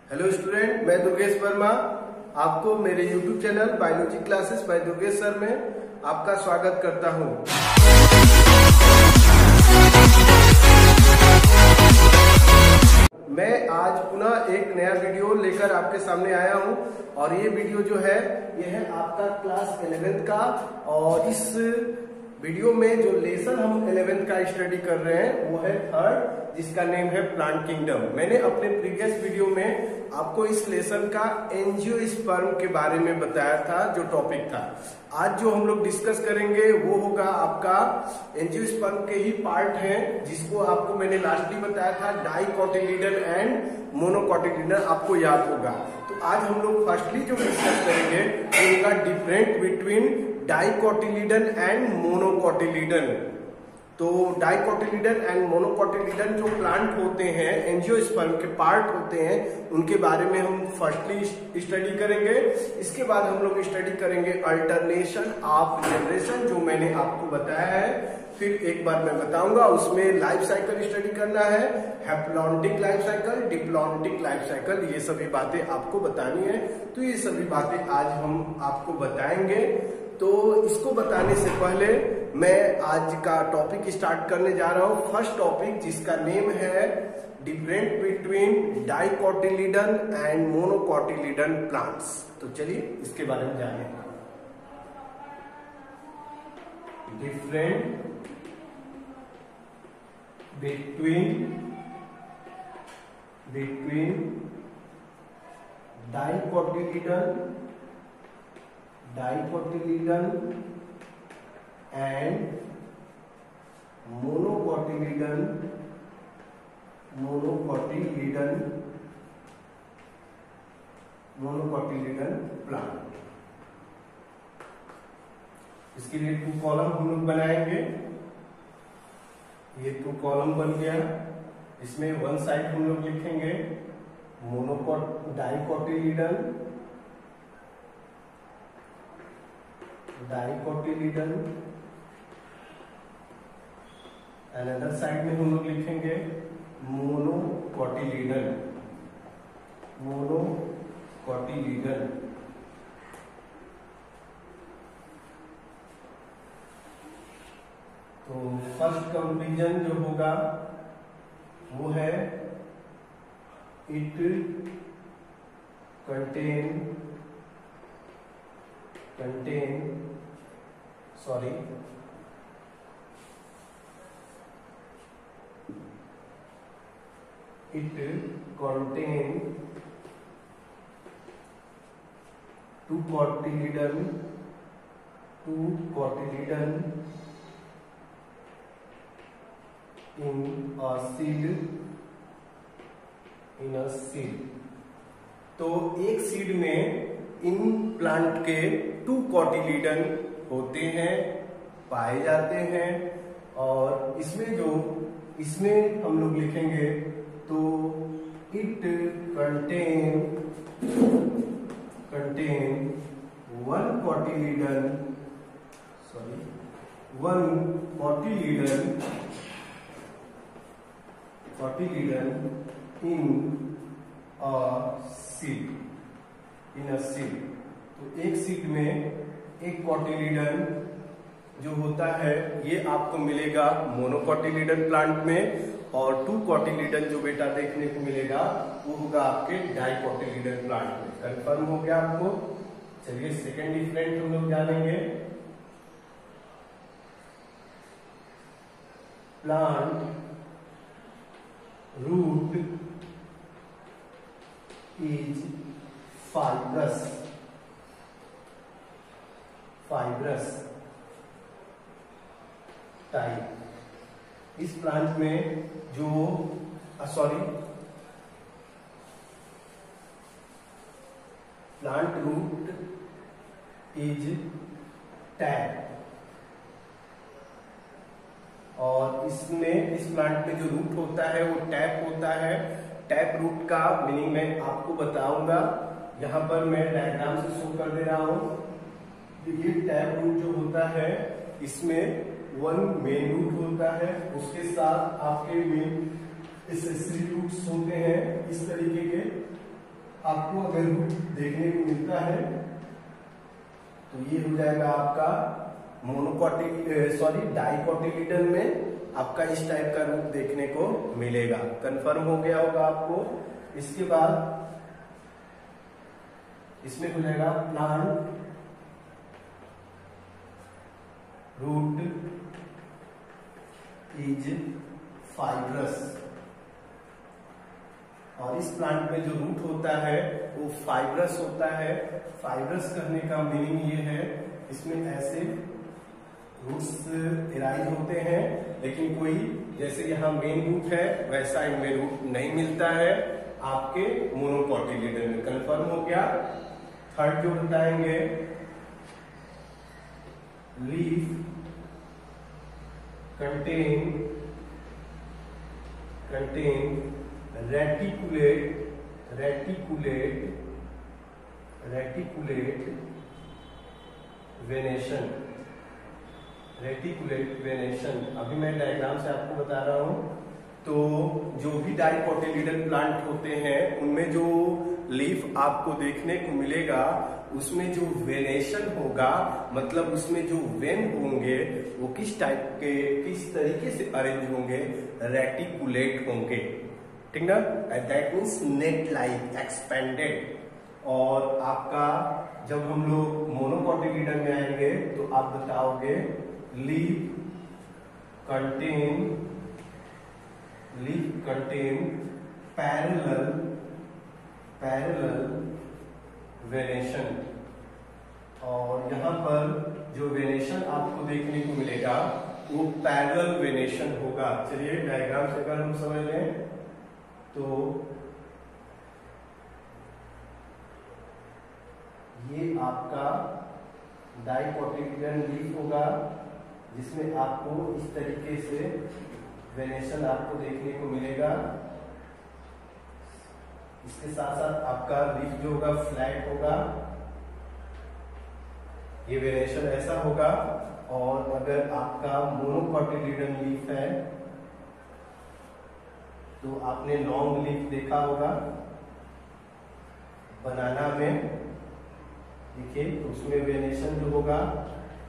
Hello student, मैं दुर्गेश वर्मा आपको मेरे YouTube channel biology classes bye Durgesh sir में आपका स्वागत करता हूं। मैं आज पुनः एक नया वीडियो लेकर आपके सामने आया हूं और ये वीडियो जो है ये है आपका क्लास 11th का। और इस वीडियो में जो लेसन हम 11th का स्टडी कर रहे हैं वो है थर्ड, जिसका नेम है प्लांट किंगडम। मैंने अपने प्रीवियस वीडियो में आपको इस लेसन का एंजियोस्पर्म के बारे में बताया था, जो टॉपिक था। आज जो हम लोग डिस्कस करेंगे वो होगा आपका एंजियोस्पर्म के ही पार्ट हैं, जिसको आपको मैंने लास्टली बताया था डाइकोटिलीडन एंड मोनोकोटिलीडन, आपको याद होगा। तो आज हम लोग फर्स्टली जो डिस्कस करेंगे वो होगा डिफरेंट बिटवीन डाइकोटिलीडन एंड मोनोकोटिलीडन। तो डाइकोटिलीडन एंड मोनोकोटिलीडन जो प्लांट होते हैं, एंजियोस्पर्म के पार्ट होते हैं, उनके बारे में हम फर्स्टली स्टडी करेंगे। इसके बाद हम लोग स्टडी करेंगे अल्टरनेशन ऑफ जनरेशन, जो मैंने आपको बताया है। फिर एक बार मैं बताऊंगा, उसमें लाइफ साइकिल स्टडी करना है, haplontic life cycle, diplontic life cycle, ये सभी बातें आपको बतानी है। तो ये सभी बातें आज हम आपको बताएंगे। तो इसको बताने से पहले मैं आज का टॉपिक स्टार्ट करने जा रहा हूं। फर्स्ट टॉपिक, जिसका नेम है different between dicotyledon and monocotyledon plants. तो चलिए इसके बारे में जानें। Different between dicotyledon and monocotyledon plant. इसके लिए 2 कॉलम हम लोग बनाएंगे। ये 2 कॉलम बन गया। इसमें वन साइड हम लोग लिखेंगे डाइकोटिलीडन, अनदर साइड में हम लोग लिखेंगे मोनोकोटिलीडन। तो फर्स्ट कंपेरिजन जो होगा वो है it contain two cotyledon in a seed। तो एक सीड में इन प्लांट के 2 कोटिलीडन होते हैं, पाए जाते हैं। और इसमें हम लोग लिखेंगे तो it contain one cotyledon in a seed। तो एक सीड में एक कोटिलीडन जो होता है ये आपको मिलेगा मोनोकोटिलीडन प्लांट में, और 2 कोटिलीडन जो बेटा देखने को मिलेगा वो होगा आपके डाइकोटिलीडन प्लांट में। कंफर्म हो गया आपको? चलिए सेकेंड डिफरेंट हम लोग जानेंगे। Plant root is fibrous type. इस प्लांट में जो प्लांट रूट इज टैप, और इस प्लांट में जो रूट होता है वो टैप होता है। टैप रूट का मीनिंग मैं आपको बताऊंगा, यहाँ पर मैं डायग्राम से शो कर दे रहा हूं। ये टैप रूट जो होता है इसमें 1 मेन रूट होता है, उसके साथ आपके मेन एसेसरी रूट्स होते हैं इस तरीके के। आपको अगर रूट देखने को मिलता है तो ये हो जाएगा आपका डाइकोटिलीडन में आपका इस टाइप का रूप देखने को मिलेगा। कंफर्म हो गया होगा आपको। इसके बाद इसमें हो जाएगा प्लांट रूट इज फाइब्रस, और इस प्लांट में जो रूट होता है वो फाइब्रस होता है। फाइब्रस करने का मीनिंग ये है, इसमें ऐसे रूट्स इराइज होते हैं, लेकिन कोई जैसे यहाँ मेन रूट है वैसा इनमें रूट नहीं मिलता है आपके मोनोकोटिलीडन में। कंफर्म हो गया। थर्ड जो बताएंगे, लीफ कंटेन रेटिकुलेट वेनेशन। अभी मैं डायग्राम से आपको बता रहा हूं। तो जो भी डाइकोटिलीडन प्लांट होते हैं उनमें जो लीफ आपको देखने को मिलेगा उसमें जो वेनेशन होगा, मतलब उसमें जो वेन होंगे वो किस तरीके से अरेंज होंगे, रेटिकुलेट होंगे, ठीक ना। That means net like expanded. और आपका जब हम लोग मोनोकोटिलीडन में आएंगे तो आप बताओगे लीफ कंटेन पैरेलल वेनेशन। और यहाँ पर जो वेनेशन आपको देखने को मिलेगा वो पैरेलल वेनेशन होगा। चलिए डायग्राम से अगर हम समझ लें तो ये आपका डाइकोटिलीडन लीफ होगा जिसमें आपको इस तरीके से वेनेशन आपको देखने को मिलेगा। इसके साथ साथ आपका लीफ जो होगा फ्लैट होगा, ये वेनेशन ऐसा होगा। और अगर आपका मोनोकोटिलीडन लीफ है तो आपने लॉन्ग लीफ देखा होगा बनाना में, देखिए तो उसमें वेनेशन जो होगा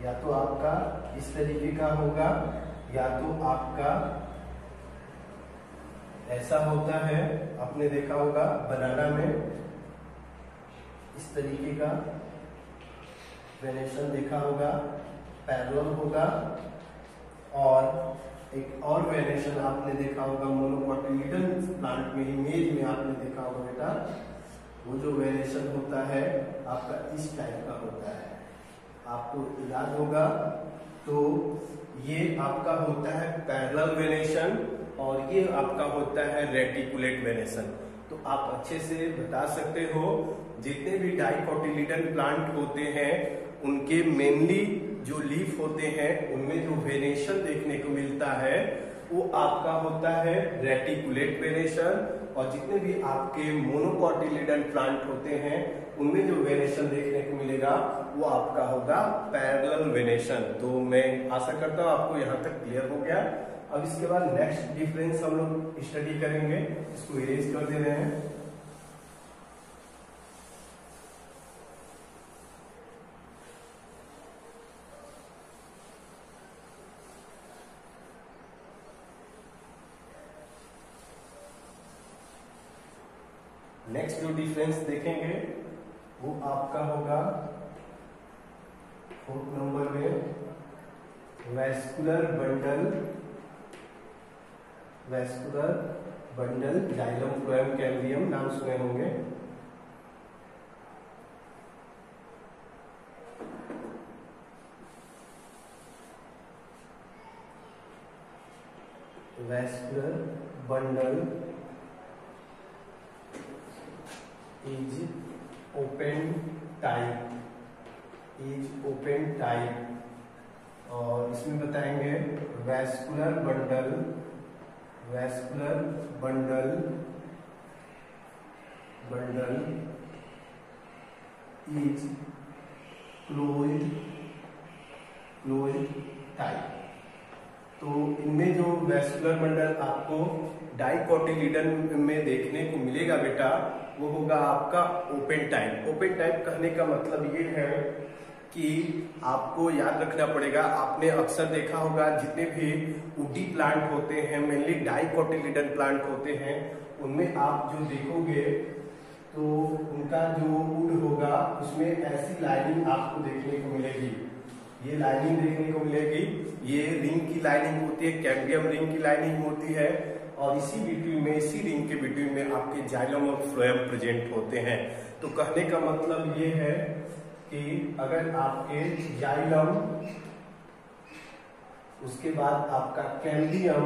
या तो आपका इस तरीके का होगा या तो आपका ऐसा होता है। आपने देखा होगा बनाना में इस तरीके का वेनेशन देखा होगा, पैरेलल होगा। और एक और वेनेशन आपने देखा होगा मोनोकोटिलीडन प्लांट में, इमेज में आपने देखा होगा बेटा, वो जो वेनेशन होता है आपका इस टाइप का होता है, आपको याद होगा। तो ये आपका होता है पैरेलल वेनेशन और ये आपका होता है रेटिकुलेट वेनेशन। तो आप अच्छे से बता सकते हो जितने भी डाइकोटिलीडन प्लांट होते हैं उनके मेनली जो लीफ होते हैं उनमें जो वेनेशन देखने को मिलता है वो आपका होता है रेटिकुलेट वेनेशन। और जितने भी आपके मोनोकोटिलीडन प्लांट होते हैं उनमें जो वेनेशन देखने को मिलेगा वो आपका होगा पैरेलल वेनेशन। तो मैं आशा करता हूँ आपको यहाँ तक क्लियर हो गया। अब इसके बाद नेक्स्ट डिफरेंस हम लोग स्टडी करेंगे, इसको इरेज कर दे रहे हैं। नेक्स्ट जो डिफरेंस देखेंगे वो आपका होगा 4th नंबर में vascular bundle xylem phloem cambium, नाम सुने होंगे। Vascular bundle is open type। और इसमें बताएंगे vascular bundle is colloid type. तो इनमें जो वैस्कुलर बंडल आपको डाइकोटिलीडन में देखने को मिलेगा बेटा, वो होगा आपका ओपन टाइप। ओपन टाइप कहने का मतलब ये है कि आपको याद रखना पड़ेगा, आपने अक्सर देखा होगा जितने भी वुडी प्लांट होते हैं, मेनली डाइकोटिलीडन प्लांट होते हैं, उनमें आप जो देखोगे तो उनका जो वुड होगा उसमें ऐसी लाइनिंग आपको देखने को मिलेगी। ये लाइनिंग देखने को मिलेगी, ये रिंग की लाइनिंग होती है, कैम्बियम रिंग की लाइनिंग होती है, और इसी बिटवीन में, इसी रिंग के बिटवीन में आपके जाइलम और फ्लोएम प्रेजेंट होते हैं। तो कहने का मतलब ये है कि अगर आपके जाइलम, उसके बाद आपका कैम्बियम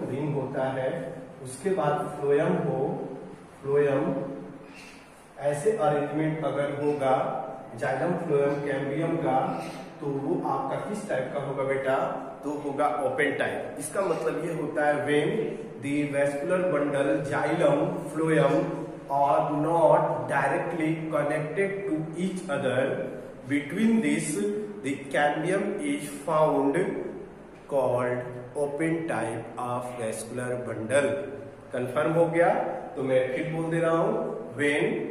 रिंग होता है, उसके बाद फ्लोएम हो, फ्लोएम, ऐसे अरेंजमेंट अगर होगा जाइलम फ्लोएम कैम्बियम का, तो वो आपका किस टाइप का होगा बेटा? तो होगा ओपन टाइप। इसका मतलब ये होता है when the vascular bundle xylem phloem are not directly connected to each other, between this the cambium is found called open type of vascular bundle. Confirm हो गया? तो मैं फिर बोल दे रहा हूं, when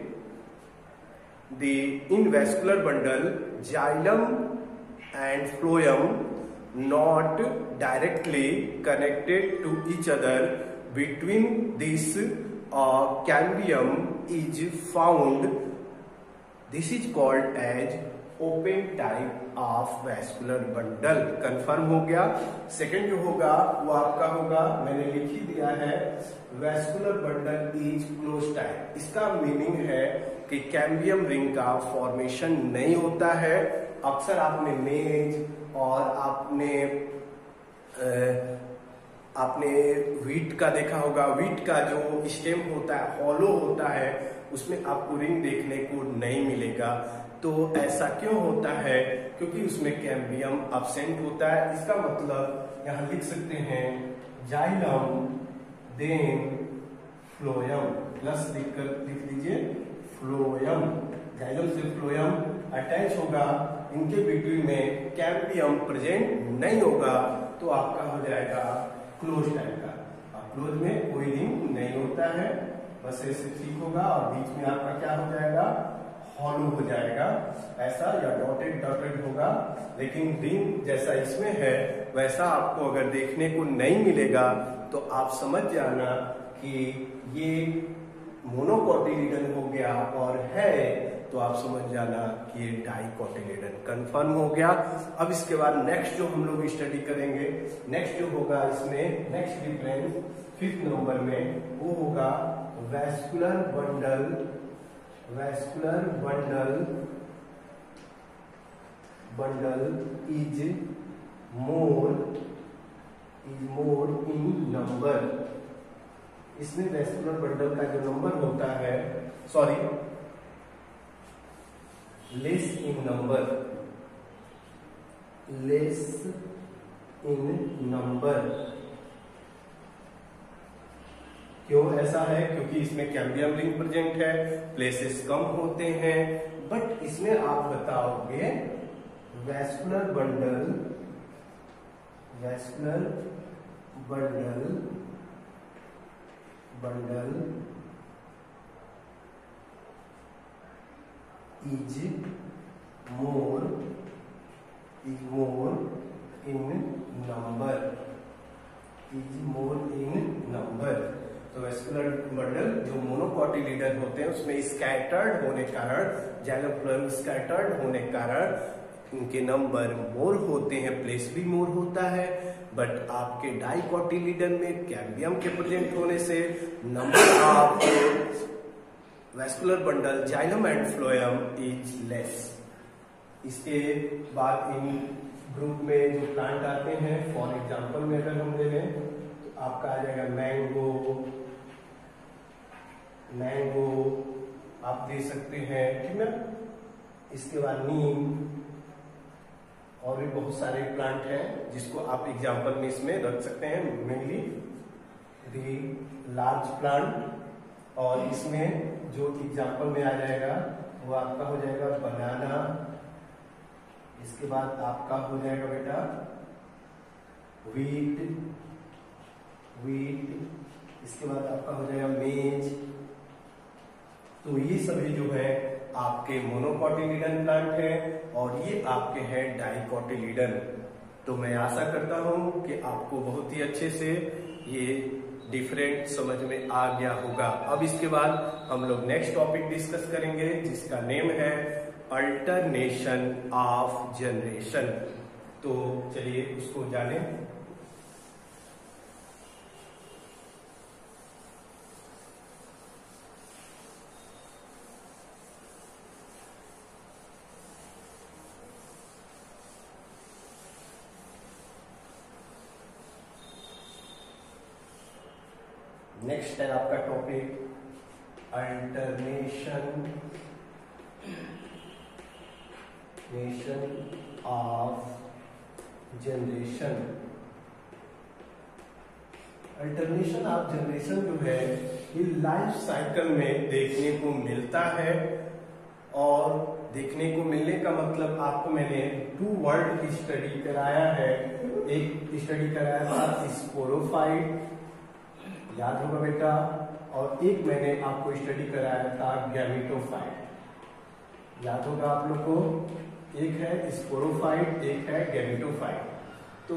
the in vascular bundle xylem and phloem not directly connected to each other, between this cambium is found, this is called as open type of vascular bundle। Confirm हो गया? सेकंड जो होगा वो आपका होगा, मैंने लिख ही दिया है, vascular bundle is close type. इसका मीनिंग है कि कैम्बियम रिंग का फॉर्मेशन नहीं होता है। अक्सर आपने मेज और आपने व्हीट का देखा होगा, व्हीट का जो स्टेम होता है हॉलो होता है, उसमें आपको रिंग देखने को नहीं मिलेगा। तो ऐसा क्यों होता है? क्योंकि उसमें कैम्बियम अब्सेंट होता है। इसका मतलब यहां लिख सकते हैं जाइलम देन फ्लोएम, प्लस लिख दीजिए फ्लोएम, जाइलम से फ्लोएम अटैच होगा, इनके बिटवीन में कैम्बियम प्रेजेंट नहीं होगा, तो आपका हो जाएगा क्लोज टाइप का। अब क्लोज में कोई रिंग नहीं होता है, बस ऐसे ठीक होगा, और बीच में आपका क्या हो जाएगा? हॉलो हो जाएगा ऐसा, या डॉटेड होगा। लेकिन रिंग जैसा इसमें है वैसा आपको अगर देखने को नहीं मिलेगा, तो आप समझ जाना कि ये मोनोकोटिलीडन हो गया, और है तो आप समझ जाना कि ये डाइकोटिलीडन। कंफर्म हो गया? अब इसके बाद नेक्स्ट जो हम लोग स्टडी करेंगे, नेक्स्ट जो होगा इसमें, नेक्स्ट डिफरेंस 5th नंबर में, वो होगा vascular bundle is more in number. इसमें वैस्कुलर बंडल का जो नंबर होता है, सॉरी, लेस इन नंबर। क्यों ऐसा है? क्योंकि इसमें कैम्बियम रिंग प्रेजेंट है, प्लेसेस कम होते हैं। बट इसमें आप बताओगे vascular bundle is more in number. तो वैस्कुलर बंडल जो मोनोकोटिलीडन होते हैं उसमें स्कैटर्ड होने के कारण, जाइलम फ्लोएम स्कैटर्ड होने के कारण इनके नंबर मोर होते हैं, प्लेस भी मोर होता है। बट आपके डाइकोटिलीडन में कैम्बियम के प्रेजेंट होने से number of vascular bundle xylem and phloem is less. इसके बाद इन ग्रुप में जो प्लांट आते हैं, फॉर एग्जांपल में अगर हम ले लें तो आपका आ जाएगा मैंगो आप दे सकते हैं, ठीक है। इसके बाद नीम, और भी बहुत सारे प्लांट हैं जिसको आप एग्जांपल में इसमें रख सकते हैं, मेनली दी लार्ज प्लांट। और इसमें जो एग्जांपल में आ जाएगा वो आपका हो जाएगा बनाना, इसके बाद आपका हो जाएगा बेटा वीट, इसके बाद आपका हो जाएगा मेज। तो ये सभी जो है आपके मोनोकोटिलीडन प्लांट है और ये आपके हैं डाइकोटिलीडन। तो मैं आशा करता हूं कि आपको बहुत ही अच्छे से ये डिफरेंट समझ में आ गया होगा। अब इसके बाद हम लोग नेक्स्ट टॉपिक डिस्कस करेंगे जिसका नेम है अल्टरनेशन ऑफ जनरेशन। तो चलिए उसको जानें। नेक्स्ट है आपका topic alternation of generation. Alternation of generation जो है ये लाइफ साइकिल में देखने को मिलता है। और देखने को मिलने का मतलब आपको मैंने 2 वर्ड की स्टडी कराया है। एक स्टडी कराया था स्पोरोफाइट, याद होगा बेटा, और एक मैंने आपको स्टडी कराया था गैमेटोफाइट, याद होगा आप लोग को। एक है स्पोरोफाइट, एक है गैमेटोफाइट। तो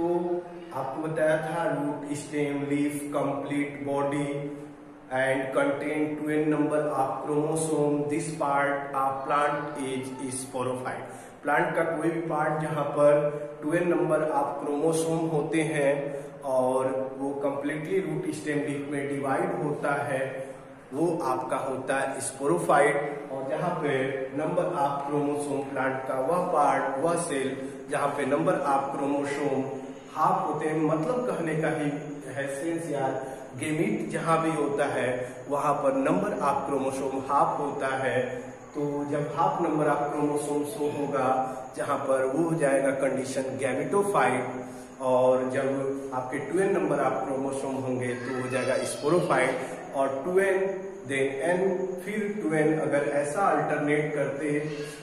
आपको बताया था root, stem, leaf, complete body and contain 12 number of chromosome. This part of plant is sporophyte. Plant का कोई भी पार्ट जहां पर 12 नंबर ऑफ क्रोमोसोम होते हैं और वो कंप्लीटली रूट, स्टेम, लीफ में डिवाइड होता है, वो आपका होता है स्पोरोफाइट। और जहाँ पे नंबर ऑफ क्रोमोसोम प्लांट का वह पार्ट, वह सेल जहाँ पे नंबर ऑफ क्रोमोसोम हाफ होते हैं, मतलब कहने का ही है सेंस यार, गेमीट जहाँ भी होता है वहां पर नंबर ऑफ क्रोमोसोम हाफ होता है। तो जब half number of chromosome show होगा जहां पर वो हो जाएगा कंडीशन गैमेटोफाइट। और जब आपके 12 नंबर ऑफ क्रोमोसोम होंगे तो हो जाएगा स्पोरोफाइट। और 12 देन n, फिर 12 अगर ऐसा अल्टरनेट करते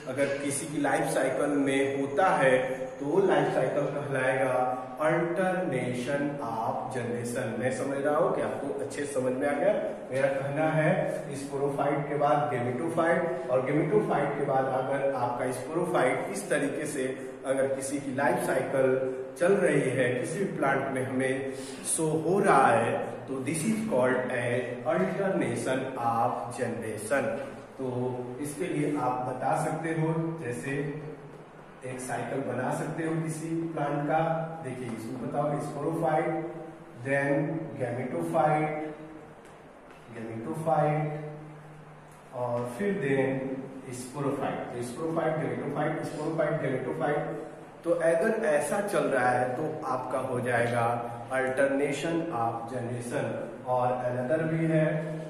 अगर किसी की लाइफ साइकिल में होता है तो वो लाइफ साइकिल कहलाएगा अल्टरनेशन ऑफ जनरेशन। मैं समझ रहा हूँ कि आपको अच्छे समझ में आ गया। मेरा कहना है स्पोरोफाइट के बाद गेमेटोफाइट, और गेमेटोफाइट के बाद अगर आपका स्पोरोफाइट इस तरीके से अगर किसी की लाइफ साइकिल चल रही है, किसी भी प्लांट में हमें शो हो रहा है, तो this is called as alternation of generation. तो इसके लिए आप बता सकते हो, जैसे एक साइकिल बना सकते हो किसी प्लांट का। देखिए इसमें बताओ स्पोरोफाइट, देन गैमेटोफाइट, और फिर then sporophyte. Sporophyte, gametophyte, sporophyte, gametophyte. तो अगर ऐसा चल रहा है तो आपका हो जाएगा अल्टरनेशन ऑफ जनरेशन। और अनदर भी है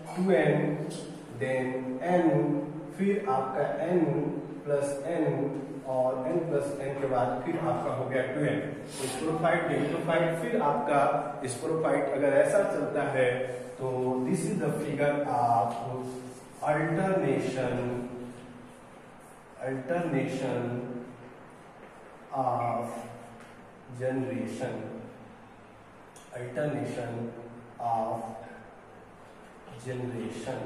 2n, देन n, फिर आपका n प्लस n, और n प्लस n के बाद फिर आपका हो गया 12। स्पोरोफाइट, गैमेटोफाइट, फिर आपका स्पोरोफाइट अगर ऐसा चलता है तो this is the figure of alternation of generation. Alternation of generation.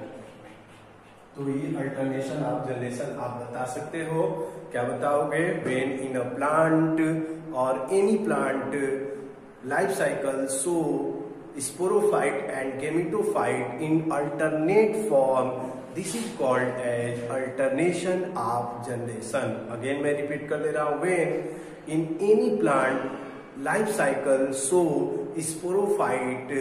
तो ये अल्टरनेशन ऑफ जनरेशन आप बता सकते हो। क्या बताओगे? व्हेन इन अ प्लांट और any plant life cycle show sporophyte and gametophyte in alternate form, this is called as alternation of generation. Again मैं रिपीट कर दे रहा हूं, when in any plant life cycle show sporophyte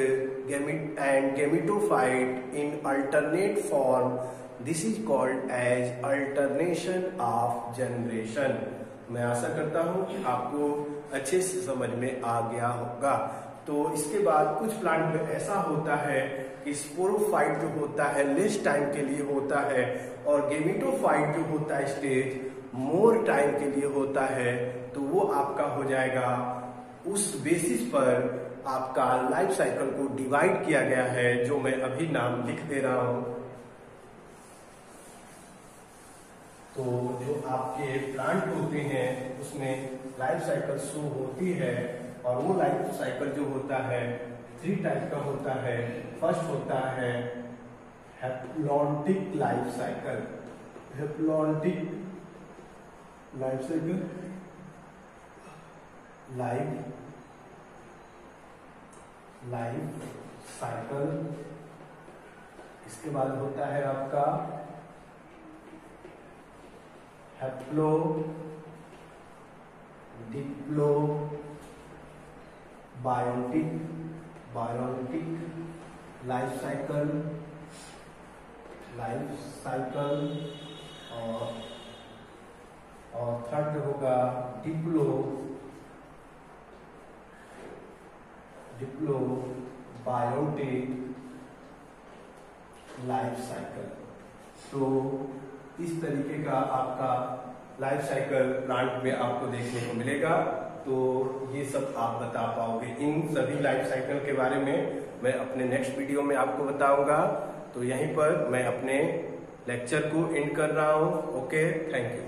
and gametophyte in alternate form, this is called as alternation of generation। मैं आशा करता हूँ कि आपको अच्छे से समझ में आ गया होगा। तो इसके बाद कुछ प्लांट में ऐसा होता है कि स्पोरोफाइट जो होता है लेस टाइम के लिए होता है, और गेमेटोफाइट जो होता है स्टेज मोर टाइम के लिए होता है। तो वो आपका हो जाएगा, उस बेसिस पर आपका लाइफ साइकिल को डिवाइड किया गया है, जो मैं अभी नाम लिख दे रहा हूं। तो जो आपके प्लांट होते हैं उसमें लाइफ साइकिल शो होती है, और वो लाइफ साइकिल जो होता है 3 टाइप का होता है। फर्स्ट होता है haplontic life cycle. Haplontic life cycle, life cycle. इसके बाद होता है आपका haplo diplo biotic life cycle, और थर्ड होगा डिप्लो बायोटिक लाइफ साइकिल। तो इस तरीके का आपका लाइफ साइकिल प्लांट में आपको देखने को मिलेगा। तो ये सब आप बता पाओगे। इन सभी लाइफ साइकिल के बारे में मैं अपने नेक्स्ट वीडियो में आपको बताऊंगा। तो यहीं पर मैं अपने लेक्चर को एंड कर रहा हूं। Okay, thank you.